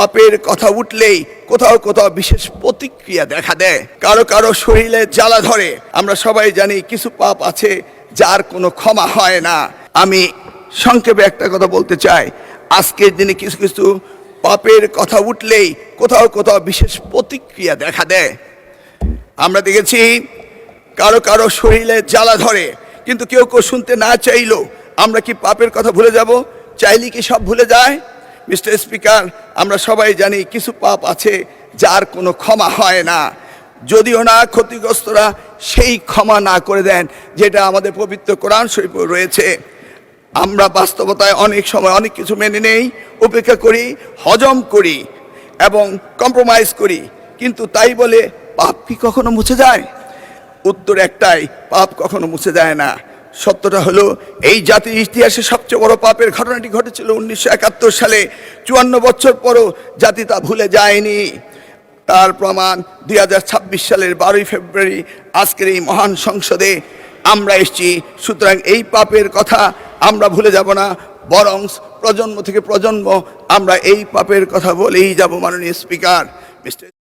পাপের কথা উঠলেই কোথাও কোথাও বিশেষ প্রতিক্রিয়া দেখা দেয়, কারো কারো শরীরে জ্বালা ধরে। আমরা সবাই জানি কিছু পাপ আছে যার কোনো ক্ষমা হয় না। আমি সংক্ষেপে একটা কথা বলতে চাই, আজকের দিনে কিছু কিছু পাপের কথা উঠলেই কোথাও কোথাও বিশেষ প্রতিক্রিয়া দেখা দেয়। আমরা দেখেছি কারো কারো শরীরে জ্বালা ধরে, কিন্তু কেউ কেউ শুনতে না চাইলো। আমরা কি পাপের কথা ভুলে যাব? চাইলে কি সব ভুলে যায়? মিস্টার স্পিকার, আমরা সবাই জানি কিছু পাপ আছে যার কোনো ক্ষমা হয় না, যদিও না ক্ষতিগ্রস্তরা সেই ক্ষমা না করে দেন যেটা আমাদের পবিত্র কোরআন শরীফে রয়েছে। আমরা বাস্তবতায় অনেক সময় অনেক কিছু মেনে নেই, উপেক্ষা করি, হজম করি এবং কম্প্রোমাইজ করি, কিন্তু তাই বলে পাপ কি কখনো মুছে যায়? উত্তর একটাই, পাপ কখনো মুছে যায় না। সত্যটা হলো, এই জাতির ইতিহাসে সবচেয়ে বড় পাপের ঘটনাটি ঘটেছিল 1971 সালে। 54 বছর পরও জাতি তা ভুলে যায়নি। তার প্রমাণ 2026 সালের 12ই ফেব্রুয়ারি আজকের এই মহান সংসদে আমরা এসেছি। সুতরাং এই পাপের কথা আমরা ভুলে যাব না, বরং প্রজন্ম থেকে প্রজন্ম আমরা এই পাপের কথা বলেই যাব। মাননীয় স্পিকার, মিস্টার